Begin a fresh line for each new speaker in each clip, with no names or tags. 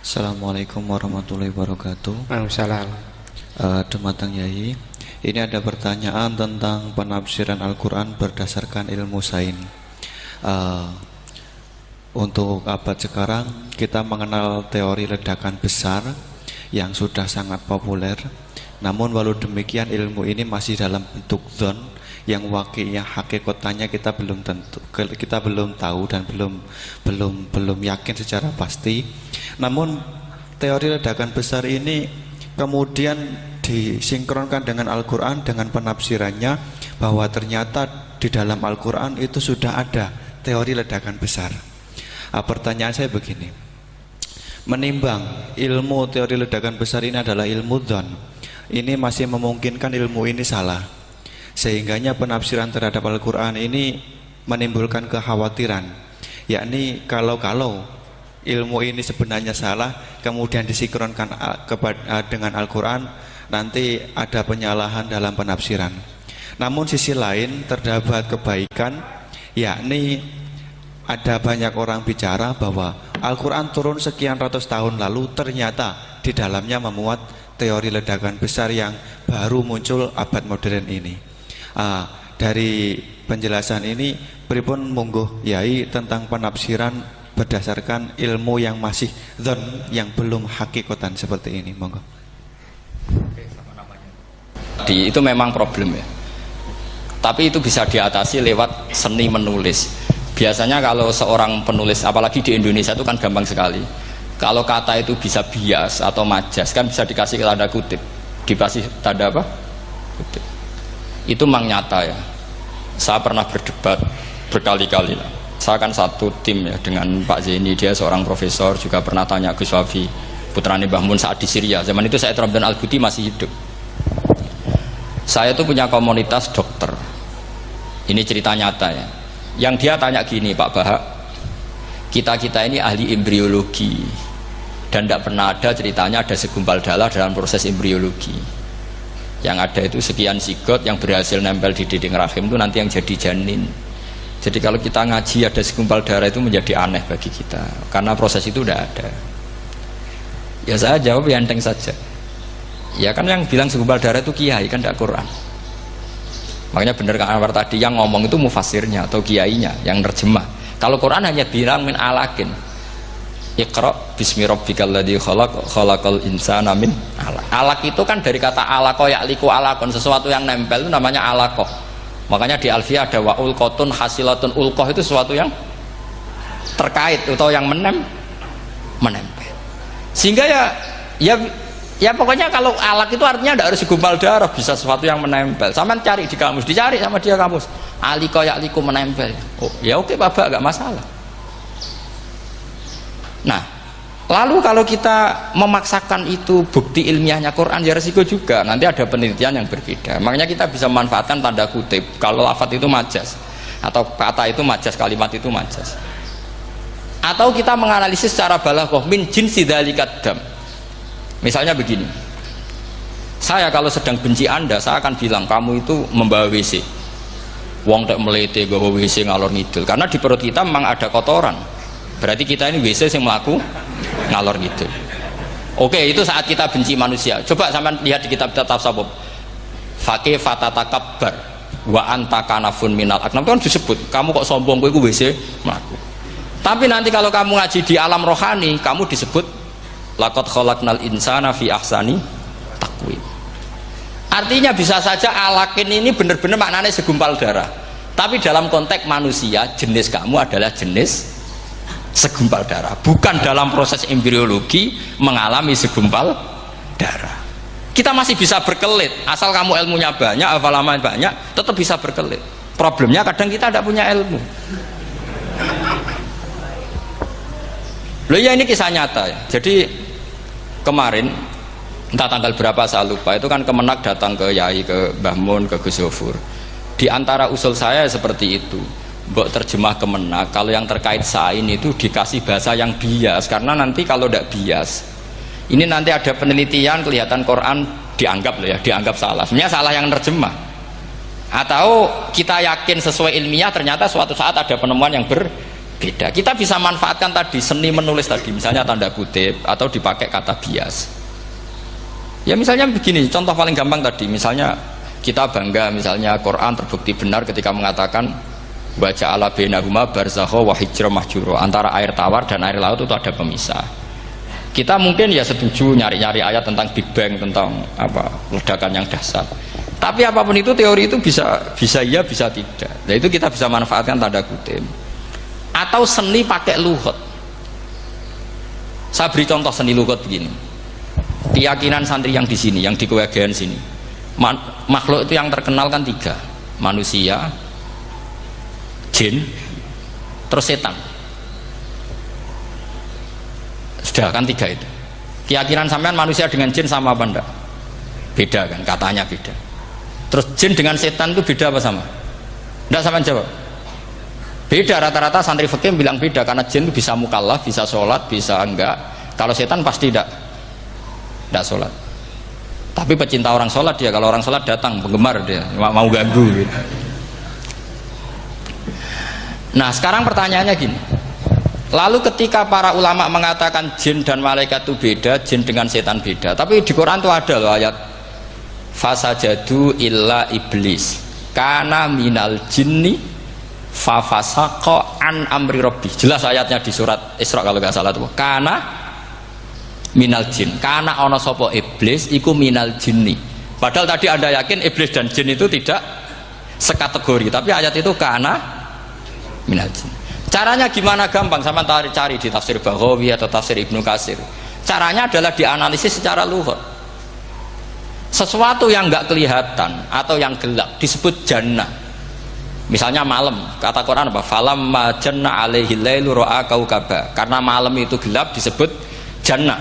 Assalamualaikum warahmatullahi wabarakatuh.
Waalaikumsalam.
Dumateng Yai, ini ada pertanyaan tentang penafsiran Al-Quran berdasarkan ilmu sains. Untuk abad sekarang kita mengenal teori ledakan besar yang sudah sangat populer. Namun walau demikian ilmu ini masih dalam bentuk dzon yang wakilnya hakikatnya kita belum tahu dan belum yakin secara pasti. Namun teori ledakan besar ini kemudian disinkronkan dengan Al-Quran dengan penafsirannya bahwa ternyata di dalam Al-Quran itu sudah ada teori ledakan besar. Pertanyaan saya begini, menimbang ilmu teori ledakan besar ini adalah ilmu dzon, ini masih memungkinkan ilmu ini salah, sehingganya penafsiran terhadap Al-Quran ini menimbulkan kekhawatiran, yakni kalau ilmu ini sebenarnya salah kemudian disinkronkan dengan Al-Quran, nanti ada penyalahan dalam penafsiran. Namun sisi lain terdapat kebaikan, yakni ada banyak orang bicara bahwa Al-Quran turun sekian ratus tahun lalu ternyata di dalamnya memuat teori ledakan besar yang baru muncul abad modern ini. Dari penjelasan ini pripun monggo Yai tentang penafsiran berdasarkan ilmu yang masih dzon, yang belum hakikatan seperti ini, monggo.
Itu memang problem ya, tapi itu bisa diatasi lewat seni menulis. Biasanya kalau seorang penulis, apalagi di Indonesia itu kan gampang sekali, kalau kata itu bisa bias atau majas kan bisa dikasih tanda kutip, dikasih tanda apa? Kutip. Itu memang nyata ya, saya pernah berdebat berkali-kali lah. Saya kan satu tim ya dengan Pak Zaini, dia seorang profesor, juga pernah tanya Gus Wafi, putrane Mbah Mun saat di Syria. Zaman itu Said Ramdan Al-Ghouti masih hidup. Saya itu punya komunitas dokter. Ini cerita nyata ya. Yang dia tanya gini, Pak Bahak, kita ini ahli embriologi dan tidak pernah ada ceritanya ada segumpal darah dalam proses embriologi. Yang ada itu sekian zigot yang berhasil nempel di dinding rahim itu nanti yang jadi janin. Jadi kalau kita ngaji ada segumpal darah itu menjadi aneh bagi kita karena proses itu udah ada. Ya saya jawab ya enteng saja. Ya kan yang bilang segumpal darah itu kiai kan tidak Quran. Makanya benar Kang Anwar tadi yang ngomong itu mufasirnya atau kiainya yang nerjemah. Kalau Quran hanya bilang min alakin. Iqra bismi rabbikal ladzi khalaq khalaqal insana min alaq. Alaq itu kan dari kata alaqa ya'liku alaqon, sesuatu yang nempel itu namanya alaqah. Makanya di Alfiyah ada wa ulqatun hasilatun, ulqah itu sesuatu yang terkait atau yang menempel. Sehingga ya pokoknya kalau alaq itu artinya tidak harus segumpal darah, bisa sesuatu yang menempel. Sama cari di kamus, dicari sama dia kamus. Alika ya'liku menempel. Oh, ya oke Bapak, enggak masalah. Nah, lalu kalau kita memaksakan itu bukti ilmiahnya Quran ya resiko juga. Nanti ada penelitian yang berbeda. Makanya kita bisa memanfaatkan tanda kutip. Kalau lafadz itu majas atau kata itu majas, kalimat itu majas. Atau kita menganalisis secara balaghah min jinsi dzalikat dam. Misalnya begini, saya kalau sedang benci Anda, saya akan bilang kamu itu membawa WC. Wong tak melete gawa WC ngalor ngidul, karena di perut kita memang ada kotoran. Berarti kita ini WC yang melaku ngalor ngidul. Oke, itu saat kita benci manusia. Coba sampean lihat di kitab tasawuf. Faqih fatatakabbar wa anta kanafun minal aknam, itu kan disebut kamu kok sombong, kowe iku WC melaku. Tapi nanti kalau kamu ngaji di alam rohani, kamu disebut laqad khalaqnal insana fi ahsani taqwim. Artinya bisa saja alakin ini benar-benar maknanya segumpal darah, tapi dalam konteks manusia jenis kamu adalah jenis segumpal darah, bukan dalam proses embriologi mengalami segumpal darah. Kita masih bisa berkelit, asal kamu ilmunya banyak, hafalaman banyak, tetap bisa berkelit. Problemnya kadang kita tidak punya ilmu. Loh ya, ini kisah nyata ya. Jadi kemarin entah tanggal berapa saya lupa, itu kan Kemenak datang ke Yai, ke Mbah Mun, ke Gus Zofur. Di antara usul saya seperti itu, mbok terjemah kemenak, kalau yang terkait sain itu dikasih bahasa yang bias, karena nanti kalau tidak bias, ini nanti ada penelitian kelihatan Quran dianggap loh ya, dianggap salah. Sebenarnya salah yang terjemah. Atau kita yakin sesuai ilmiah, ternyata suatu saat ada penemuan yang berbeda. Kita bisa manfaatkan tadi seni menulis tadi, misalnya tanda kutip atau dipakai kata bias. Ya misalnya begini, contoh paling gampang tadi, misalnya kita bangga misalnya Quran terbukti benar ketika mengatakan baca ala bainahuma barzakha wa hijra mahjura, antara air tawar dan air laut itu ada pemisah. Kita mungkin ya setuju nyari-nyari ayat tentang Big Bang, tentang apa ledakan yang dahsyat. Tapi apapun itu teori itu bisa iya bisa tidak. Nah itu kita bisa manfaatkan tanda kutip. Atau seni pakai lughat. Saya beri contoh seni lughat begini. Keyakinan santri yang di sini, yang di kewagian sini. Makhluk itu yang terkenal kan 3. Manusia, jin, terus setan. Sudah kan 3 itu. Keyakinan sampean manusia dengan jin sama apa enggak? Beda kan, katanya beda. Terus jin dengan setan itu beda apa sama? Enggak, sampean jawab. Beda, rata-rata santri fikih bilang beda, karena jin itu bisa mukallaf, bisa sholat, bisa enggak. Kalau setan pasti enggak sholat. Tapi pecinta orang sholat dia, kalau orang sholat datang, penggemar dia, mau ganggu gitu. Nah sekarang pertanyaannya gini, lalu ketika para ulama mengatakan jin dan malaikat itu beda, jin dengan setan beda, tapi di Quran itu ada loh ayat fasajadu illa iblis kana minal jinni fafasaqa an amri rabbi. Jelas ayatnya di surat Isra kalau nggak salah tuh, kana minal jin, karena ono sopo iblis iku minal jinni. Padahal tadi Anda yakin iblis dan jin itu tidak sekategori, tapi ayat itu karena minal jin. Caranya gimana? Gampang, sama cari di tafsir Baghawi atau tafsir Ibnu Katsir. Caranya adalah dianalisis secara lughat. Sesuatu yang nggak kelihatan atau yang gelap disebut jannah. Misalnya malam, kata Quran apa? Falamma janna alaihi lailu ra'a kaukaba. Karena malam itu gelap disebut jannah.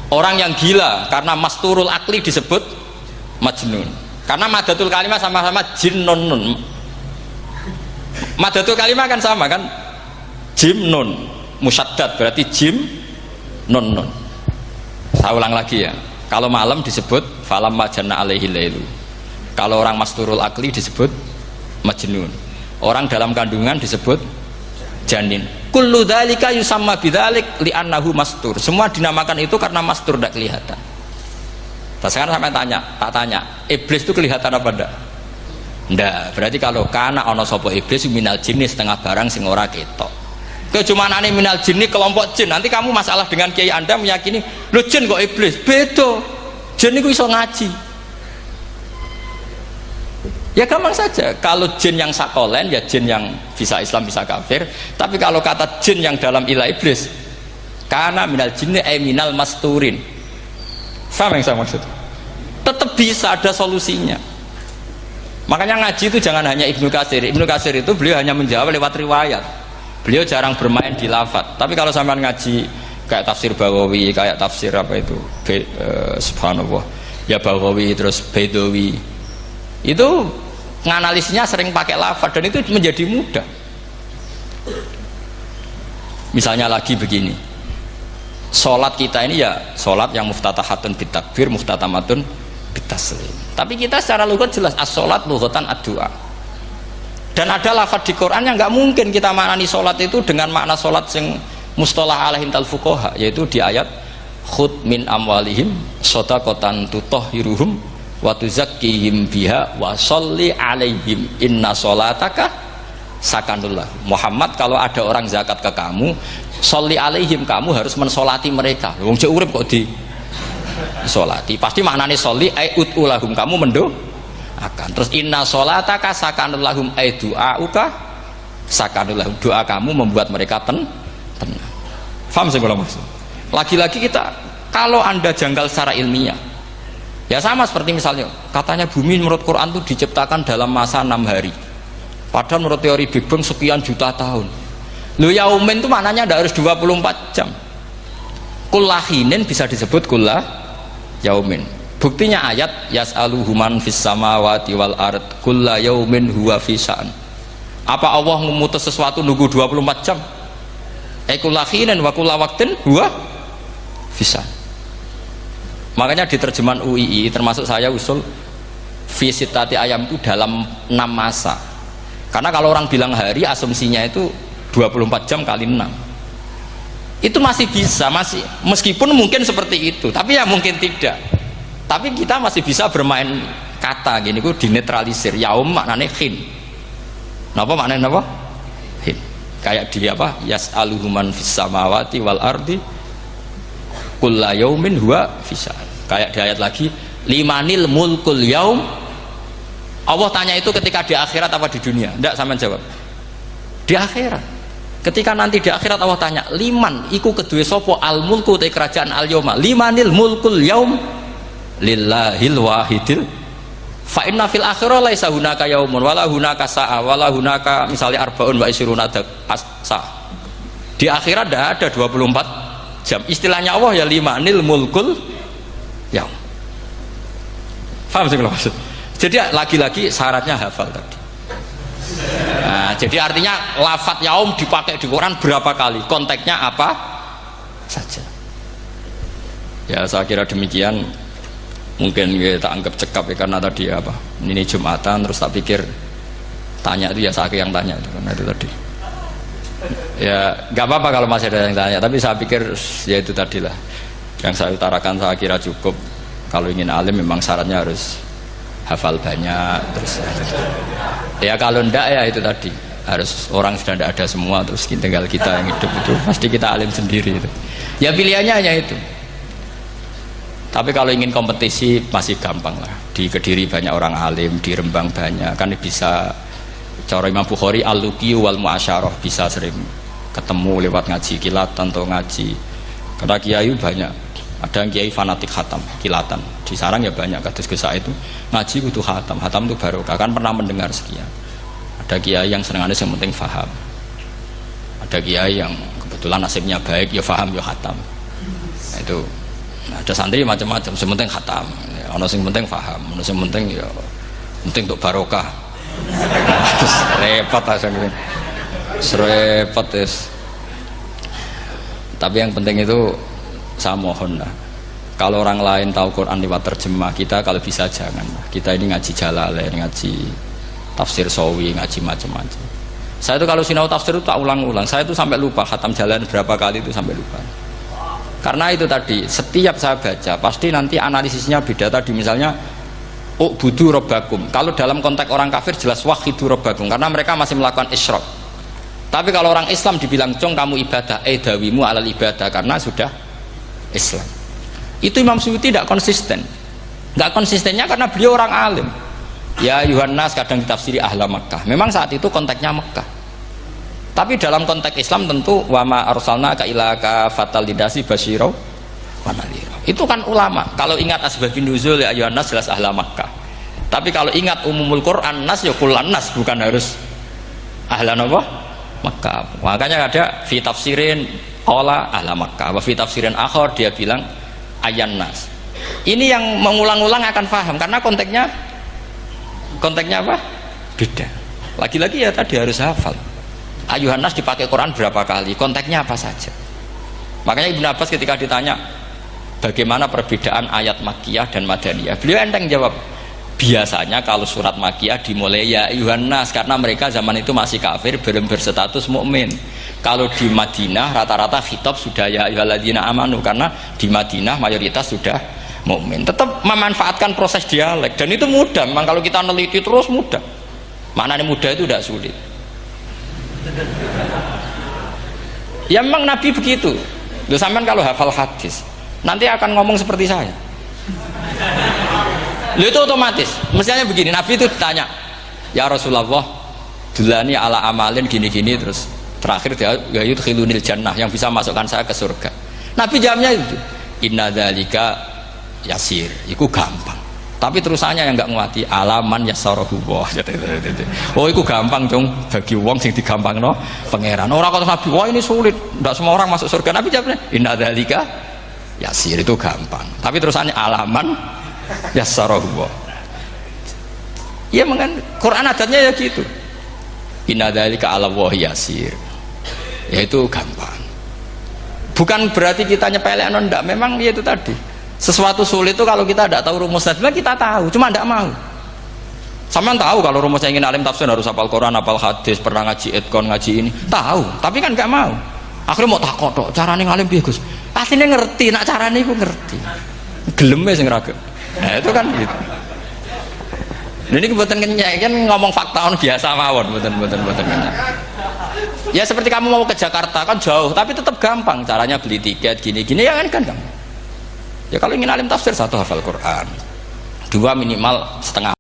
Orang yang gila karena masturul akli disebut majnun. Karena madatul kalimah sama-sama jinnun. Madatul kalimah kan sama kan? Jim nun musyaddad berarti jim nun nun. Saya ulang lagi ya. Kalau malam disebut falamma janna alaihi lailu. Kalau orang masturul akli disebut majnun. Orang dalam kandungan disebut janin. Kullu dzalika yusamma bidzalik li'annahu mastur. Semua dinamakan itu karena mastur, tidak kelihatan. Nah, sekarang sampai tak tanya, iblis itu kelihatan apa enggak? Enggak. Berarti kalau kana ana sapa iblis minal jinni setengah barang sing ora ketok. Kecumanane minal jinni kelompok jin. Nanti kamu masalah dengan kiai Anda meyakini, "Lho jin kok iblis?" Beda. Jin itu iso ngaji. Ya gampang saja, kalau jin yang sakolen ya jin yang bisa Islam bisa kafir. Tapi kalau kata jin yang dalam ilah iblis, karena minal jinni minal masturin. Sama yang saya maksud. Tetap bisa ada solusinya. Makanya ngaji itu jangan hanya Ibnu Katsir. Ibnu Katsir itu beliau hanya menjawab lewat riwayat. Beliau jarang bermain di lafadz. Tapi kalau sampean ngaji kayak tafsir Baghawi, kayak tafsir apa itu, subhanallah, ya Baghawi terus Baidawi, itu nganalisnya sering pakai lafaz dan itu menjadi mudah. Misalnya lagi begini, sholat kita ini ya sholat yang muftatahatun bitakbir, muftatamatun bitaslim. Tapi kita secara lughat jelas as-sholat lughatan ad-du'a. Dan ada lafaz di Quran yang nggak mungkin kita maknani sholat itu dengan makna sholat yang mustalah alaihim tal fuqaha, yaitu di ayat khud min amwalihim shadaqatan tutahhiruhum wa tuzakkihim biha wa sholli alaihim inna sholataka sakanullah. Muhammad, kalau ada orang zakat ke kamu, sholli alaihim, kamu harus mensolati mereka. Wong cek urip kok di solati, pasti maknanya sholli ai utulahum, kamu mendoakan. Terus inna sholataka sakanullahum ai du'auka sakanullahum, doa kamu membuat mereka tenang. Faham saya kalau maksud? Lagi-lagi kita, kalau Anda janggal secara ilmiah, ya sama seperti misalnya katanya bumi menurut Quran itu diciptakan dalam masa 6 hari, padahal menurut teori Big Bang sekian juta tahun. Lu yaumin itu maknanya tidak harus 24 jam. Kullahinin bisa disebut kullah yaumin. Buktinya ayat yas'aluhu man fis samawati wal ard kulla yaumin huwa fi sa'an. Apa Allah memutus sesuatu nunggu 24 jam? Ekulakhinen wa kula waktin huwa bisa. Makanya di terjemahan UII termasuk saya usul visitati ayam itu dalam 6 masa. Karena kalau orang bilang hari asumsinya itu 24 jam kali 6. Itu masih bisa, masih meskipun mungkin seperti itu, tapi ya mungkin tidak. Tapi kita masih bisa bermain kata gini, ku dinetralisir. Yaum maknanya khin. Napa maknanya napa? Khin. Kayak di apa? Yas'aluhu man fis samawati wal ardi kulla yaumin huwa fisa. Kayak di ayat lagi, limanil mulkul yaum. Allah tanya itu ketika di akhirat apa di dunia? Enggak, sampean jawab. Di akhirat. Ketika nanti di akhirat Allah tanya, liman iku kedue sapa al mulku te kerajaan al yauma. Limanil mulkul yaum lillahil wahidil. Fa inna fil akhirah laisa hunaka yaumun wala hunaka sa'a wala hunaka misalnya arbaun wa isruna sa. Di akhirat tidak ada 24 jam. Istilahnya Allah ya limanil mulkul yaum. Paham sih maksud? Jadi lagi-lagi syaratnya hafal tadi. Nah, jadi artinya lafadz yaum dipakai di Quran berapa kali? Konteksnya apa saja? Ya saya kira demikian. Mungkin kita anggap cekap ya, karena tadi apa ini Jumatan terus tak pikir tanya itu ya saya yang tanya itu karena itu tadi ya nggak apa-apa kalau masih ada yang tanya, tapi saya pikir ya itu tadilah yang saya utarakan. Saya kira cukup. Kalau ingin alim memang syaratnya harus hafal banyak, terus ya kalau ndak ya itu tadi harus orang sudah tidak ada semua, terus tinggal kita yang hidup itu pasti kita alim sendiri itu. Ya pilihannya hanya itu. Tapi kalau ingin kompetisi masih gampang lah. Di Kediri banyak orang alim, di Rembang banyak, kan bisa. Cara Imam Bukhari al-luqi wal mu'asyarah, bisa sering ketemu lewat ngaji kilatan atau ngaji. Karena kiai banyak. Ada yang kiai fanatik khatam, kilatan. Di sarang ya banyak, kados Gus itu ngaji butuh khatam. Khatam itu barokah, kan pernah mendengar sekian. Ada kiai yang senangannya yang penting faham. Ada kiai yang kebetulan nasibnya baik, ya faham ya khatam. Nah, itu ada santri macam-macam, sementing khatam, ono sing penting paham, ono sing penting ya penting untuk barokah. Repot aja nih, repot es. Tapi yang penting itu saya mohon lah, kalau orang lain tahu Quran lewat terjemah, kita kalau bisa jangan. Kita ini ngaji Jalalain, ngaji tafsir Sawi, ngaji macam-macam. Saya itu kalau sinau tafsir itu tak ulang-ulang. Saya itu sampai lupa khatam Jalalain berapa kali itu sampai lupa. Karena itu tadi, setiap saya baca pasti nanti analisisnya beda. Tadi misalnya u'budu rabbakum, kalau dalam konteks orang kafir jelas wahidu rabbakum, karena mereka masih melakukan isyrak. Tapi kalau orang Islam dibilang cong kamu ibadah, dawimu alal ibadah, karena sudah Islam. Itu Imam Suyuti tidak konsisten. Tidak konsistennya karena beliau orang alim. Ya Yohanes kadang ditafsiri ahla Makkah, memang saat itu konteksnya Makkah. Tapi dalam konteks Islam tentu wama arsalna ka ila ka fatal lidasi basyira wa nadhira. Itu kan ulama. Kalau ingat asbabun nuzul ya ayuhan nas jelas ahla Makkah. Tapi kalau ingat umumul Quran nas ya kullan nas, bukan harus ahla apa? Makkah. Makanya ada fi tafsirin qala ahla Makkah, wa fi tafsirin akhar dia bilang ayyan nas. Ini yang mengulang-ulang akan paham karena konteksnya apa? Beda. Lagi-lagi ya tadi harus hafal. Ayuhan nas dipakai Quran berapa kali, konteksnya apa saja. Makanya Ibnu Abbas ketika ditanya bagaimana perbedaan ayat Makkiyah dan Madaniyah, beliau enteng jawab, biasanya kalau surat Makkiyah dimulai ya ayuhan nas karena mereka zaman itu masih kafir, belum berstatus mukmin. Kalau di Madinah rata-rata khitab sudah ya ayyuhalladzina amanu, karena di Madinah mayoritas sudah mukmin. Tetap memanfaatkan proses dialek dan itu mudah. Memang kalau kita neliti terus mudah. Maknanya mudah itu tidak sulit. Ya memang Nabi begitu. Loh, sampean kalau hafal hadis nanti akan ngomong seperti saya. Loh, itu otomatis. Misalnya begini, Nabi itu ditanya, ya Rasulullah, dulani ala amalin gini-gini, terus terakhir dia ya yudkhilunil jannah, yang bisa masukkan saya ke surga. Nabi jawabnya itu, inna dzalika yasir, itu gampang. Tapi terusannya yang nggak nguati alaman yassarahu wah. Oh itu gampang dong bagi wong sing digampangno pangeran. Orang kata Nabi wah ini sulit, tidak semua orang masuk surga. Nabi jawabnya inna dzalika yasir, itu gampang. Tapi terusannya alaman yassarahu wah. Ya mengen Quran adatnya ya gitu. Inna dzalika 'ala Allahi yasir. Yaitu gampang. Bukan berarti kita nyepelekno, ndak, memang ya itu tadi. Sesuatu sulit itu kalau kita tidak tahu rumusnya, kita tahu, cuma tidak mau. Sama tahu kalau rumusnya ingin alim tafsir harus hafal Quran, hafal hadis, pernah ngaji etkon, ngaji ini, tahu, tapi kan nggak mau. Akhirnya mau takut tok, carane ngalim piye Gus? Pastinya ngerti, nak carane iku ngerti. Geleme sing raga. Nah, itu kan gitu. Ini kebetulan kenyek kan ngomong fakta biasa mawon, betul kenyek. Ya seperti kamu mau ke Jakarta kan jauh, tapi tetap gampang. Caranya beli tiket gini-gini ya kan gampang. Ya kalau ingin alim tafsir, 1 hafal Quran, 2 minimal setengah